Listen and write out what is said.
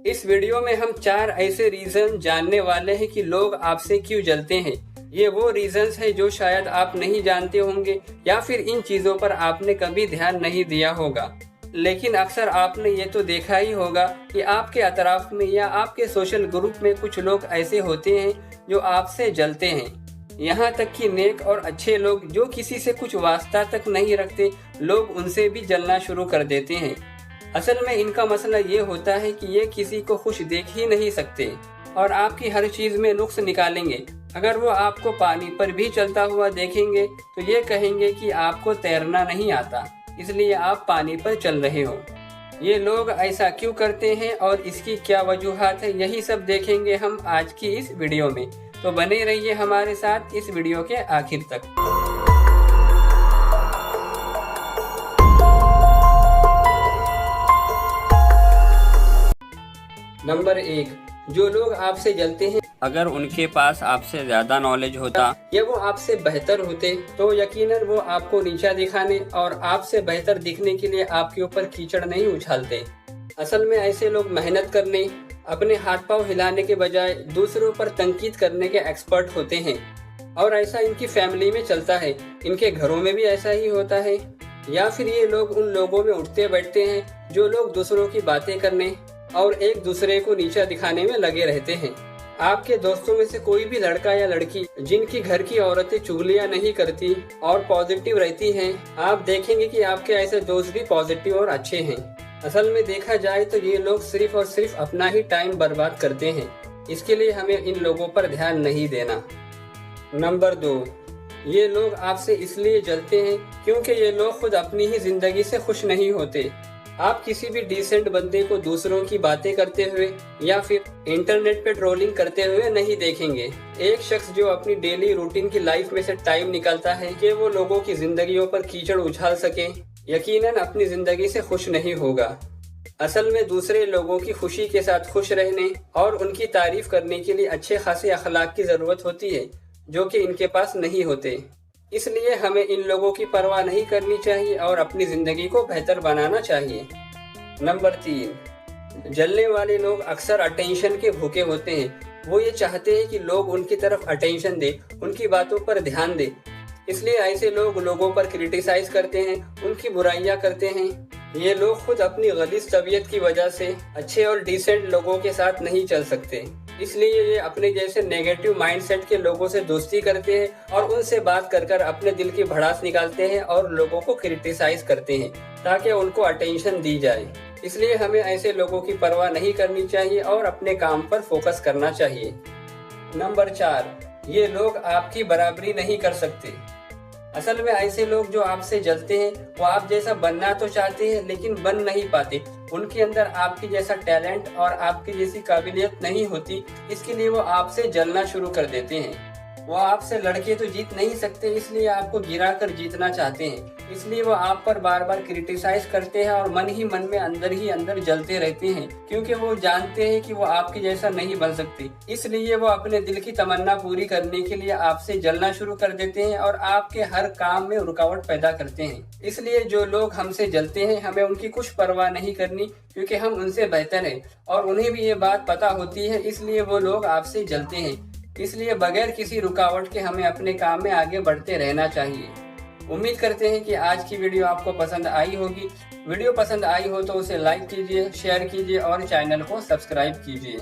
इस वीडियो में हम 4 ऐसे रीजन जानने वाले हैं कि लोग आपसे क्यों जलते हैं। ये वो रीजंस हैं जो शायद आप नहीं जानते होंगे या फिर इन चीजों पर आपने कभी ध्यान नहीं दिया होगा, लेकिन अक्सर आपने ये तो देखा ही होगा कि आपके अतराफ में या आपके सोशल ग्रुप में कुछ लोग ऐसे होते हैं जो आपसे जलते हैं। यहाँ तक कि नेक और अच्छे लोग जो किसी से कुछ वास्ता तक नहीं रखते, लोग उनसे भी जलना शुरू कर देते हैं। असल में इनका मसला ये होता है कि ये किसी को खुश देख ही नहीं सकते और आपकी हर चीज में नुक्स निकालेंगे। अगर वो आपको पानी पर भी चलता हुआ देखेंगे तो ये कहेंगे कि आपको तैरना नहीं आता, इसलिए आप पानी पर चल रहे हो। ये लोग ऐसा क्यों करते हैं और इसकी क्या वजूहात है, यही सब देखेंगे हम आज की इस वीडियो में। तो बने रहिए हमारे साथ इस वीडियो के आखिर तक। नंबर 1, जो लोग आपसे जलते हैं, अगर उनके पास आपसे ज्यादा नॉलेज होता या वो आपसे बेहतर होते तो यकीनन वो आपको नीचा दिखाने और आपसे बेहतर दिखने के लिए आपके ऊपर कीचड़ नहीं उछालते। असल में ऐसे लोग मेहनत करने, अपने हाथ पांव हिलाने के बजाय दूसरों पर तनकीद करने के एक्सपर्ट होते हैं और ऐसा इनकी फैमिली में चलता है, इनके घरों में भी ऐसा ही होता है। या फिर ये लोग उन लोगों में उठते बैठते हैं जो लोग दूसरों की बातें करने और एक दूसरे को नीचा दिखाने में लगे रहते हैं। आपके दोस्तों में से कोई भी लड़का या लड़की जिनकी घर की औरतें चुगलियां नहीं करती और पॉजिटिव रहती हैं, आप देखेंगे कि आपके ऐसे दोस्त भी पॉजिटिव और अच्छे हैं। असल में देखा जाए तो ये लोग सिर्फ और सिर्फ अपना ही टाइम बर्बाद करते हैं, इसके लिए हमें इन लोगों पर ध्यान नहीं देना। नंबर 2, ये लोग आपसे इसलिए जलते हैं क्योंकि ये लोग खुद अपनी ही जिंदगी से खुश नहीं होते। आप किसी भी डिसेंट बंदे को दूसरों की बातें करते हुए या फिर इंटरनेट पे ट्रोलिंग करते हुए नहीं देखेंगे। एक शख्स जो अपनी डेली रूटीन की लाइफ में से टाइम निकालता है कि वो लोगों की जिंदगियों पर कीचड़ उछाल सके, यकीनन अपनी जिंदगी से खुश नहीं होगा। असल में दूसरे लोगों की खुशी के साथ खुश रहने और उनकी तारीफ करने के लिए अच्छे खासे अखलाक की जरूरत होती है, जो कि इनके पास नहीं होते। इसलिए हमें इन लोगों की परवाह नहीं करनी चाहिए और अपनी जिंदगी को बेहतर बनाना चाहिए। नंबर 3, जलने वाले लोग अक्सर अटेंशन के भूखे होते हैं। वो ये चाहते हैं कि लोग उनकी तरफ अटेंशन दे, उनकी बातों पर ध्यान दे, इसलिए ऐसे लोग लोगों पर क्रिटिसाइज करते हैं, उनकी बुराइयां करते हैं। ये लोग खुद अपनी गलीज तबीयत की वजह से अच्छे और डिसेंट लोगों के साथ नहीं चल सकते, इसलिए ये अपने जैसे नेगेटिव माइंडसेट के लोगों से दोस्ती करते हैं और उनसे बात कर कर अपने दिल की भड़ास निकालते हैं और लोगों को क्रिटिसाइज करते हैं ताकि उनको अटेंशन दी जाए। इसलिए हमें ऐसे लोगों की परवाह नहीं करनी चाहिए और अपने काम पर फोकस करना चाहिए। नंबर 4, ये लोग आपकी बराबरी नहीं कर सकते। असल में ऐसे लोग जो आपसे जलते हैं वो आप जैसा बनना तो चाहते हैं लेकिन बन नहीं पाते। उनके अंदर आपकी जैसा टैलेंट और आपकी जैसी काबिलियत नहीं होती, इसके लिए वो आपसे जलना शुरू कर देते हैं। वो आपसे लड़के तो जीत नहीं सकते, इसलिए आपको गिरा कर जीतना चाहते हैं, इसलिए वो आप पर बार बार क्रिटिसाइज करते हैं और मन ही मन में अंदर ही अंदर जलते रहते हैं, क्योंकि वो जानते हैं कि वो आपके जैसा नहीं बन सकते। इसलिए वो अपने दिल की तमन्ना पूरी करने के लिए आपसे जलना शुरू कर देते हैं और आपके हर काम में रुकावट पैदा करते हैं। इसलिए जो लोग हमसे जलते हैं, हमें उनकी कुछ परवाह नहीं करनी, क्योंकि हम उनसे बेहतर हैं और उन्हें भी ये बात पता होती है, इसलिए वो लोग आपसे जलते हैं। इसलिए बगैर किसी रुकावट के हमें अपने काम में आगे बढ़ते रहना चाहिए। उम्मीद करते हैं कि आज की वीडियो आपको पसंद आई होगी। वीडियो पसंद आई हो तो उसे लाइक कीजिए, शेयर कीजिए और चैनल को सब्सक्राइब कीजिए।